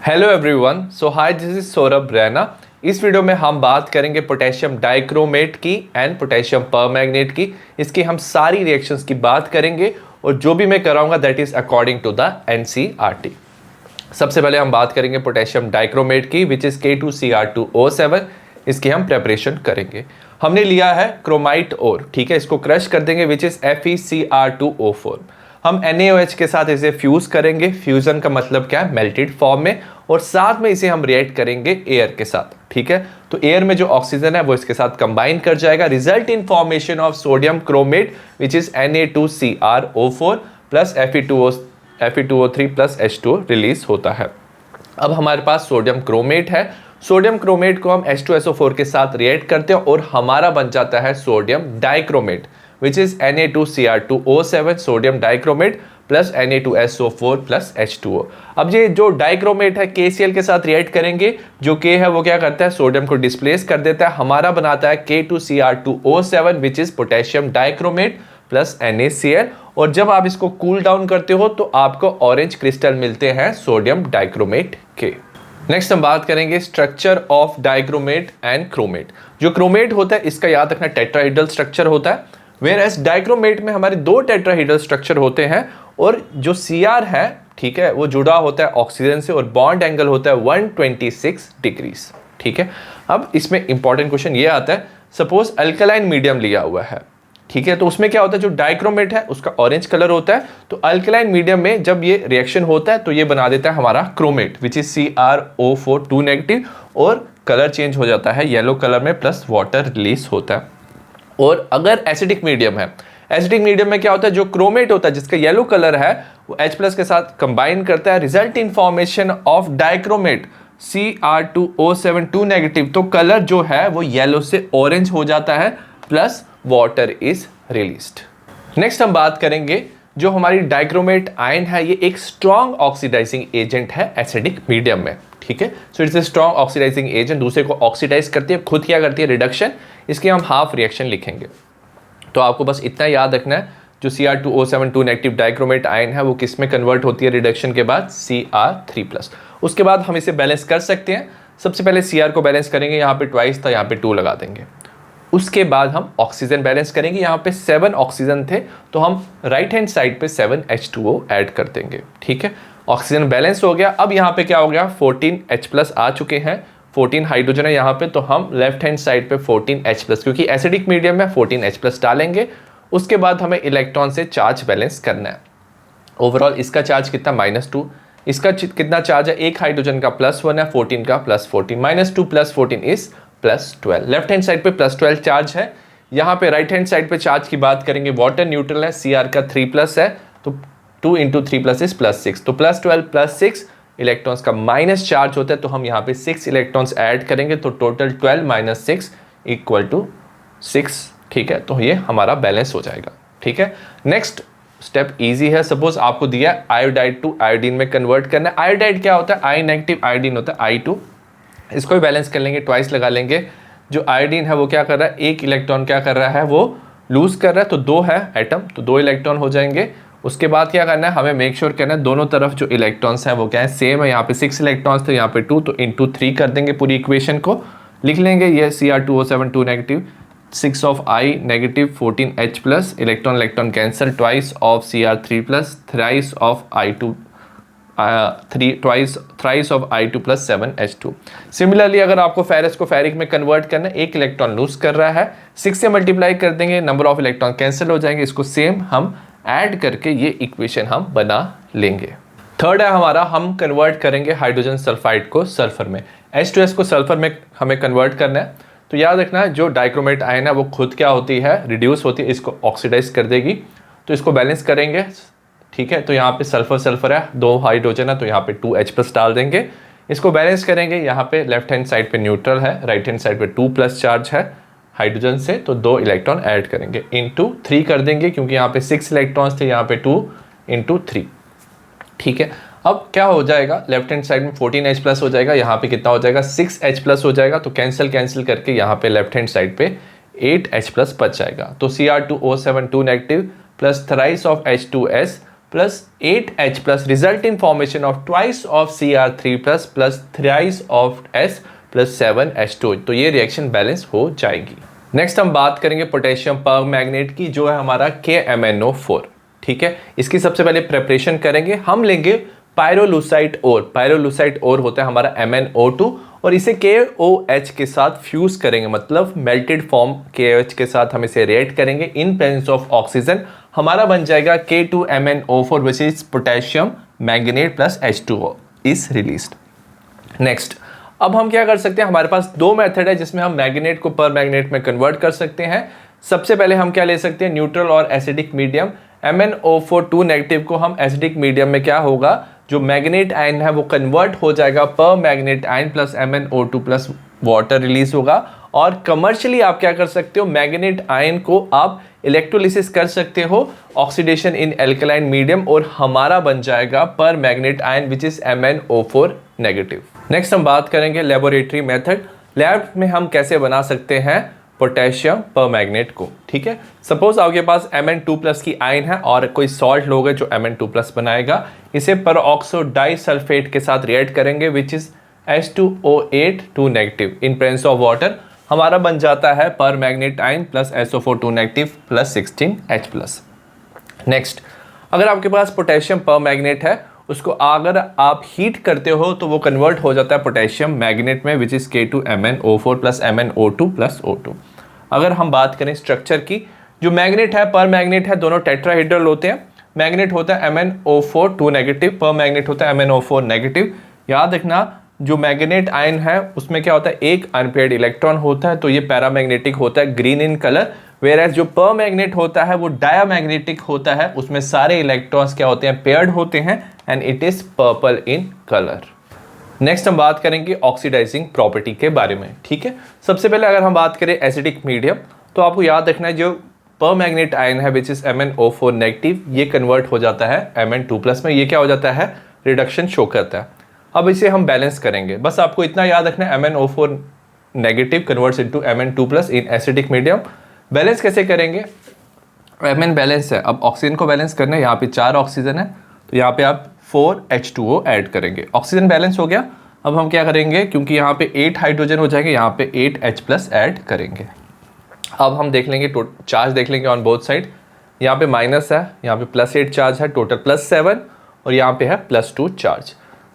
Hello everyone, so hi, this is Saurabh Raina. इस video में हम बात करेंगे पोटेशियम डाइक्रोमेट की एंड पोटेशियम परमैंगनेट की। इसकी हम सारी रिएक्शंस की बात करेंगे और जो भी मैं कराऊंगा that is according to the NCERT. सबसे पहले हम बात करेंगे पोटेशियम डाइक्रोमेट की विच इज K2Cr2O7। इसकी हम प्रेपरेशन करेंगे। हमने लिया है क्रोमाइट ओर, ठीक है, इसको क्रश कर देंगे विच इज FeCr2O4। हम NaOH के साथ इसे फ्यूज करेंगे। फ्यूजन का मतलब क्या है? मेल्टेड फॉर्म में। और साथ में इसे हम रिएक्ट करेंगे एयर के साथ, ठीक है। तो एयर में जो ऑक्सीजन है वो इसके साथ कंबाइन कर जाएगा, result in formation of sodium chromate which is Na2CrO4 plus Fe2O3 plus H2O release होता है। अब हमारे पास सोडियम क्रोमेट है। सोडियम क्रोमेट को हम H2SO4 के साथ रिएक्ट करते हैं और हमारा बन जाता है sodium dichromate which is Na2Cr2O7 sodium dichromate plus Na2SO4 plus H2O। अब ये जो डाइक्रोमेट है KCl के साथ रिएक्ट करेंगे। जो K है वो क्या करता है? सोडियम को डिस्प्लेस कर देता है। हमारा बनाता है K2Cr2O7 which is potassium dichromate plus NaCl। और जब आप इसको कूल डाउन करते हो तो आपको ऑरेंज क्रिस्टल मिलते हैं सोडियम डाइक्रोमेट के। नेक्स्ट हम बात करेंगे structure of dichromate and chromate. जो क्रोमेट होता है इसका याद रखना टेट्राहेड्रल स्ट्रक्चर होता है, वेयर एज डाइक्रोमेट में हमारे दो टेट्राहेड्रल स्ट्रक्चर होते हैं। और जो Cr है, ठीक है, वो जुड़ा होता है ऑक्सीजन से और बॉन्ड एंगल होता है 126 डिग्रीज, ठीक है। अब इसमें इंपॉर्टेंट क्वेश्चन ये आता है, सपोज अल्कलाइन मीडियम लिया हुआ है, ठीक है, तो उसमें क्या होता है? जो डाइक्रोमेट है उसका ऑरेंज कलर होता है। तो अल्कलाइन मीडियम में जब ये रिएक्शन होता है तो ये बना देता है हमारा chromate which is CrO4 2 negative और कलर चेंज हो जाता है येलो कलर में प्लस वाटर रिलीज होता है। और अगर एसिडिक मीडियम है, एसिडिक मीडियम में क्या होता है? जो क्रोमेट होता है जिसका येलो कलर है वो H+ के साथ कंबाइन करता है, result in formation of dichromate Cr2O7 2 negative. तो कलर जो है वो येलो से ऑरेंज हो जाता है plus water is released. Next हम बात करेंगे जो हमारी डाइक्रोमेट आयन है, ये एक स्ट्रॉन्ग ऑक्सीडाइजिंग एजेंट है एसिडिक मीडियम में, ठीक है। So it's a strong oxidising agent, दूसरे को ऑक्सीडाइज करती है, खुद क्या करती है? रिडक्शन। इसके हम हाफ रिएक्शन लिखेंगे। तो आपको बस इतना याद रखना है, जो Cr2O7 2 नेगेटिव डाइक्रोमेट आयन है वो किस में कन्वर्ट होती है रिडक्शन के बाद? Cr3+। उसके बाद हम इसे बैलेंस कर सकते हैं। सबसे पहले Cr को बैलेंस करेंगे, यहाँ पे ट्वाइस था, यहाँ पे 2 लगा देंगे। उसके बाद हम ऑक्सीजन बैलेंस करेंगे, यहाँ पे 7 ऑक्सीजन थे तो हम राइट हैंड साइड पे 7 H2O ऐड कर देंगे, ठीक है। ऑक्सीजन बैलेंस हो गया। अब यहाँ पे क्या हो गया? 14 H+ आ चुके हैं, 14 हाइड्रोजन है यहाँ पे, तो हम लेफ्ट हैंड साइड पे 14 H+, क्योंकि एसिडिक मीडियम में 14 H+ डालेंगे। उसके बाद हमें इलेक्ट्रॉन से चार्ज बैलेंस करना है। ओवरऑल इसका चार्ज कितना? -2। इसका कितना चार्ज है? एक हाइड्रोजन का +1 है, 14 का +14, -2 + 14 इज +12। लेफ्ट हैंड साइड पे +12 चार्ज है। यहाँ पे राइट हैंड साइड पे चार्ज की बात करेंगे, वाटर न्यूट्रल है, Cr का 3+ है, तो 2 × 3+ इज +6, तो +12 +6 इलेक्ट्रॉन्स का माइनस चार्ज होता है, तो हम यहाँ पे 6 इलेक्ट्रॉन्स ऐड करेंगे, तो टोटल 12 - 6 = 6, ठीक है। तो ये हमारा बैलेंस हो जाएगा, ठीक है। नेक्स्ट स्टेप इजी है। सपोज आपको दिया आयोडाइड टू आयोडीन में कन्वर्ट करना है। आयोडाइड क्या होता है? I नेगेटिव, आयोडीन होता है I2। इसको भी बैलेंस कर लेंगे, ट्वाइस लगा लेंगे। जो आयोडीन है वो क्या कर रहा है? एक इलेक्ट्रॉन क्या कर रहा है? वो लूज कर रहा है, तो 2 है एटम, तो 2 इलेक्ट्रॉन हो जाएंगे। उसके बाद क्या करना है? हमें मेक श्योर करना है दोनों तरफ जो इलेक्ट्रॉन्स हैं वो क्या है? सेम है। यहाँ पे 6 इलेक्ट्रॉन्स थे, यहाँ पे 2, तो × 3 कर देंगे। पूरी इक्वेशन को लिख लेंगे। ये Cr2O7 2 negative, 6 of I negative, 14 H+, electron electron cancel, twice of Cr3+, thrice of I2, thrice of I2 + 7 H2। Similarly अगर आपको फेरस को फेरिक में कन्वर्ट करना है, एक इलेक्ट्रॉन लूज कर रहा है, 6 से मल्टीप्लाई कर देंगे, नंबर ऑफ इलेक्ट्रॉन कैंसिल हो जाएंगे। इसको सेम हम ऐड करके ये इक्वेशन हम बना लेंगे। थर्ड है हमारा, हम कन्वर्ट करेंगे हाइड्रोजन सल्फाइड को सल्फर में। H2S को सल्फर में हमें कन्वर्ट करना है। तो याद रखना है जो डाइक्रोमेट आयन है वो खुद क्या होती है? रिड्यूस होती है, इसको ऑक्सीडाइज कर देगी। तो इसको बैलेंस करेंगे, ठीक है। तो यहाँ पे सल्फर सल्फर है, 2 हाइड्रोजन है, तो यहाँ पे 2 H+ डाल देंगे। इसको बैलेंस करेंगे, यहाँ पे लेफ्ट हैंड साइड पे न्यूट्रल है, राइट हैंड साइड पे 2+ चार्ज है हाइड्रोजन से, तो 2 इलेक्ट्रॉन ऐड करेंगे, × 3 कर देंगे, क्योंकि यहाँ पे 6 इलेक्ट्रॉन्स थे, यहाँ पे 2 × 3, ठीक है। अब क्या हो जाएगा? लेफ्ट हैंड साइड में 14 H+ हो जाएगा, यहाँ पे कितना हो जाएगा? 6 H+ हो जाएगा, तो कैंसिल करके यहाँ पे लेफ्ट हैंड साइड पे 8 H+ बच जाएगा। तो Cr2O7 2 negative plus thrice of H2S plus 8H plus result in formation of twice of Cr3 plus thrice of S plus 7H2। तो ये रिएक्शन बैलेंस हो जाएगी। नेक्स्ट हम बात करेंगे पोटेशियम परमैंगनेट की, जो है हमारा KMnO4। ठीक है, इसकी सबसे पहले प्रिपरेशन करेंगे। हम लेंगे पायरोलुसाइट ओर। पायरोलुसाइट ओर होता है हमारा MnO2 और इसे KOH के साथ फ्यूज करेंगे, मतलब मेल्टेड फॉर्म KOH के साथ हम इसे रिएक्ट करेंगे इन प्रेजेंस ऑफ ऑक्सीजन। हमारा बन जाएगा K2MnO4 which is potassium manganate plus H2O is released. Next, अब हम क्या कर सकते हैं, हमारे पास दो मेथड है जिसमें हम मैंगनेट को पर मैंगनेट में कन्वर्ट कर सकते हैं। सबसे पहले हम क्या ले सकते हैं, न्यूट्रल और एसिडिक मीडियम। MnO4 2 नेगेटिव को हम एसिडिक मीडियम में क्या होगा, जो मैग्नेट आयन है वो कन्वर्ट हो जाएगा पर manganate ion plus MnO2 plus water release होगा। और कमर्शियली आप क्या कर सकते हो, मैग्नेट आयन को आप इलेक्ट्रोलिसिस कर सकते हो, ऑक्सीडेशन इन एल्कलाइन मीडियम, और हमारा बन जाएगा पर manganate ion which is MnO4 negative. Next हम बात करेंगे लेबोरेटरी मेथड। लैब में हम कैसे बना सकते हैं पोटेशियम परमैंगनेट को। ठीक है, सपोज आपके पास Mn2 प्लस की आयन है और कोई सॉल्ट लोगे जो Mn2 प्लस बनाएगा, इसे परऑक्सो डाइसल्फेट के साथ रिएक्ट करेंगे which is H2O8 2 negative in presence of water. हमारा बन जाता है पर manganate ion plus SO4 2 negative plus 16H plus. Next, अगर आपके पास पोटेशियम परमैंगनेट है, उसको अगर आप हीट करते हो तो वो कन्वर्ट हो जाता है पोटेशियम मैग्नेट में which is K2MnO4 plus MnO2 plus O2। अगर हम बात करें स्ट्रक्चर की, जो मैग्नेट है पर मैग्नेट है दोनों टेट्राहेड्रल होते हैं। मैग्नेट होता है MnO4 2 नेगेटिव, पर मैग्नेट होता है MnO4 नेगेटिव। याद रखना, जो मैग्नेट आयन है उसमें क्या होता है, एक अनपेयर्ड इलेक्ट्रॉन होता है, तो ये पैरामैग्नेटिक होता है, ग्रीन इन कलर। वेयर जो पर मैग्नेट होता है वो डायामैग्नेटिक होता है, उसमें सारे इलेक्ट्रॉन्स क्या होते हैं, पेयर्ड होते हैं, and it is purple in colour. Next हम बात करेंगे ऑक्सीडाइजिंग प्रॉपर्टी के बारे में। ठीक है, सबसे पहले अगर हम बात करें एसिडिक मीडियम, तो आपको याद रखना है जो पर मैग्नेट आयन है विच इज MnO4 नेगेटिव, ये कन्वर्ट हो जाता है Mn2 प्लस में। ये क्या हो जाता है, रिडक्शन शो करता है। अब इसे हम बैलेंस करेंगे, बस आपको इतना याद रखना है, MnO4 negative converts into Mn2 plus in acidic medium. Balance कैसे करेंगे, Mn बैलेंस है, अब ऑक्सीजन को बैलेंस करना है। यहाँ पे 4 ऑक्सीजन है तो यहाँ पे आप 4H2O ऐड करेंगे। ऑक्सीजन बैलेंस हो गया। अब हम क्या करेंगे, क्योंकि यहाँ पे 8 हाइड्रोजन हो जाएंगे, यहाँ पे 8H प्लस ऐड करेंगे। अब हम देख लेंगे चार्ज देख लेंगे ऑन बोथ साइड। यहाँ पे माइनस है, यहाँ पे +8 चार्ज है, टोटल +7, और यहाँ पे है +2 चार्ज।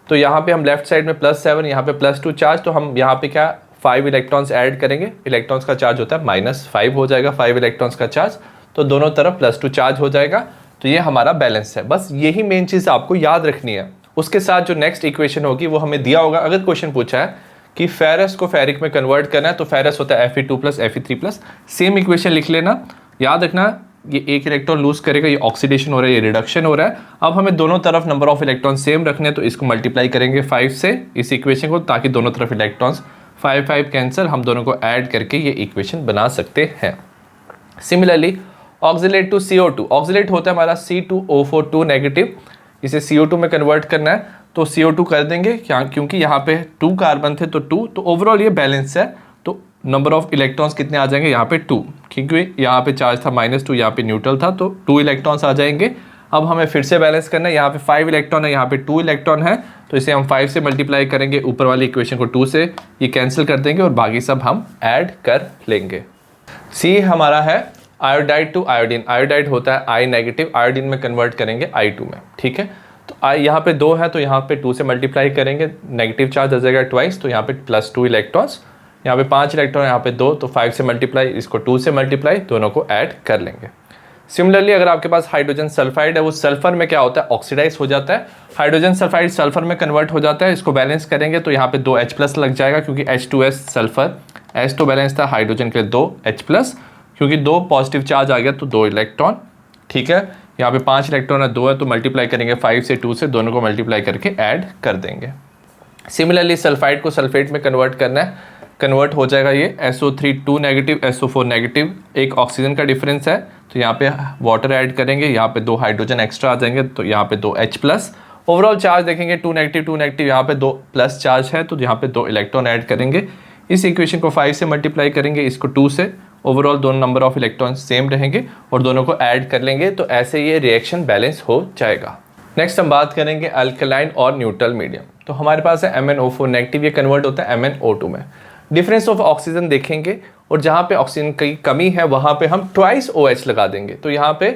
तो यहाँ पे हम लेफ्ट साइड में +7, यहाँ पे +2 चार्ज, तो हम यहाँ पे क्या 5 इलेक्ट्रॉन्स ऐड करेंगे। इलेक्ट्रॉन्स का चार्ज होता है -5 हो जाएगा, 5 इलेक्ट्रॉन्स का चार्ज, तो दोनों तरफ +2 चार्ज हो जाएगा। तो ये हमारा बैलेंस है। बस यही मेन चीज़ आपको याद रखनी है। उसके साथ जो नेक्स्ट इक्वेशन होगी वो हमें दिया होगा। अगर क्वेश्चन पूछा है कि फेरस को फेरिक में कन्वर्ट करना है, तो फेरस होता है Fe2 plus Fe3 plus, same equation लिख लेना। याद रखना, ये एक इलेक्ट्रॉन लूज करेगा, ये ऑक्सीडेशन हो रहा है, ये रिडक्शन हो रहा है। अब हमें दोनों तरफ नंबर ऑफ इलेक्ट्रॉन सेम रखने हैं, तो इसको मल्टीप्लाई करेंगे 5 से इस इक्वेशन को, ताकि दोनों तरफ इलेक्ट्रॉन्स 5 कैंसिल, हम दोनों को ऐड करके ये इक्वेशन बना सकते हैं। Similarly oxalate to CO2, oxalate होता है हमारा C2O4 2 नेगेटिव, इसे CO2 में कन्वर्ट करना है, तो CO2 कर देंगे क्या, क्योंकि यहाँ पे 2 कार्बन थे तो 2, तो ओवरऑल ये बैलेंस है। तो नंबर ऑफ इलेक्ट्रॉन्स कितने आ जाएंगे, यहाँ पे 2, क्योंकि यहाँ पे चार्ज था -2, यहाँ पे न्यूट्रल था, तो 2 इलेक्ट्रॉन्स आ जाएंगे। अब हमें फिर से बैलेंस करना है, यहाँ पे 5 इलेक्ट्रॉन है, यहाँ पे 2 इलेक्ट्रॉन है, तो इसे हम 5 से मल्टीप्लाई करेंगे, ऊपर वाली इक्वेशन को 2 से ये कैंसिल कर देंगे और बाकी सब हम ऐड कर लेंगे। सी हमारा है आयोडाइड टू आयोडीन। आयोडाइड होता है I नेगेटिव, आयोडीन में कन्वर्ट करेंगे I2 में। ठीक है, तो I यहाँ पे 2 है, तो यहाँ पे 2 से मल्टीप्लाई करेंगे, नेगेटिव चार्ज आ जाएगा ट्वाइस, तो यहाँ पे +2 इलेक्ट्रॉन्स, यहाँ पे 5 इलेक्ट्रॉन, यहाँ पे 2, तो 5 से मल्टीप्लाई, इसको 2 से मल्टीप्लाई, दोनों को ऐड कर लेंगे। सिमिलरली अगर आपके पास हाइड्रोजन सल्फाइड है, वो सल्फर में क्या होता है, ऑक्सीडाइज हो जाता है। हाइड्रोजन सल्फाइड सल्फर में कन्वर्ट हो जाता है, इसको बैलेंस करेंगे तो यहाँ पे 2H प्लस लग जाएगा, क्योंकि H2S सल्फर, H तो बैलेंस था, हाइड्रोजन के लिए 2H प्लस, क्योंकि 2 पॉजिटिव चार्ज आ गया तो 2 इलेक्ट्रॉन। ठीक है, यहाँ पे 5 इलेक्ट्रॉन है, 2 है, तो मल्टीप्लाई करेंगे 5 से 2 से, दोनों को मल्टीप्लाई करके ऐड कर देंगे। सिमिलरली सल्फाइड को सल्फेट में कन्वर्ट करना है, कन्वर्ट हो जाएगा ये SO3 2 नेगेटिव SO4 नेगेटिव, एक ऑक्सीजन का डिफरेंस है, तो यहाँ पे वाटर ऐड करेंगे, यहाँ पे 2 हाइड्रोजन एक्स्ट्रा आ जाएंगे, तो यहाँ पे 2H प्लस। ओवरऑल चार्ज देखेंगे 2 नेगेटिव, यहाँ पे 2 प्लस चार्ज है, तो यहाँ पे 2 इलेक्ट्रॉन ऐड करेंगे। इस इक्वेशन को 5 से मल्टीप्लाई करेंगे, इसको 2 से, ओवरऑल दोनों नंबर ऑफ इलेक्ट्रॉन्स सेम रहेंगे और दोनों को ऐड कर लेंगे तो ऐसे ये रिएक्शन बैलेंस हो जाएगा। नेक्स्ट हम बात करेंगे अल्कलाइन और न्यूट्रल मीडियम। तो हमारे पास है MnO4 नेगेटिव, ये कन्वर्ट होता है MnO2 में। डिफरेंस ऑफ ऑक्सीजन देखेंगे और जहाँ पे ऑक्सीजन की कमी है वहाँ पे हम ट्वाइस OH लगा देंगे। तो यहाँ पे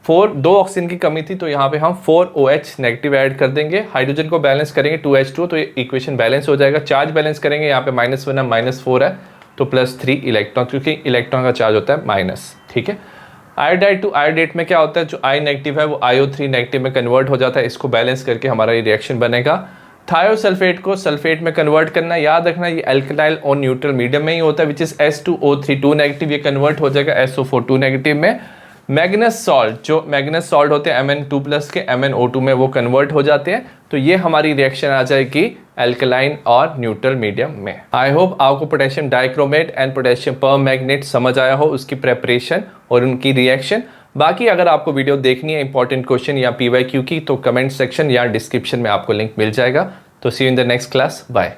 2 ऑक्सीजन की कमी थी तो यहाँ पे हम 4 OH नेगेटिव ऐड कर देंगे। हाइड्रोजन को बैलेंस करेंगे 2H2 तो ये इक्वेशन बैलेंस हो जाएगा। चार्ज बैलेंस करेंगे, यहाँ पे -1 है -4 है तो +3 इलेक्ट्रॉन, क्योंकि इलेक्ट्रॉन का चार्ज होता है माइनस। ठीक है, आयोडाइड टू आयोडेट में क्या होता है, जो I नेगेटिव है वो IO3 नेगेटिव में कन्वर्ट हो जाता है। इसको बैलेंस करके हमारा ये रिएक्शन बनेगा। थायोसल्फेट को सल्फेट में कन्वर्ट करना, याद रखना ये अल्कलाइल और न्यूट्रल मीडियम में ही होता है, विच इज S2O3 2 नेगेटिव, ये कन्वर्ट हो जाएगा SO4 2 नेगेटिव में। मैग्नस सॉल्ट, जो मैग्नस सॉल्ट होते हैं Mn2+ के MnO2 में वो कन्वर्ट हो जाते हैं। तो ये हमारी रिएक्शन आ जाएगी अल्कलाइन और न्यूट्रल मीडियम में। आई होप आपको potassium dichromate and potassium permanganate समझ आया हो, उसकी प्रेपरेशन और उनकी रिएक्शन। बाकी अगर आपको वीडियो देखनी है इंपॉर्टेंट क्वेश्चन या PYQ की तो कमेंट सेक्शन या डिस्क्रिप्शन में आपको लिंक मिल जाएगा। तो see you in the next class, bye.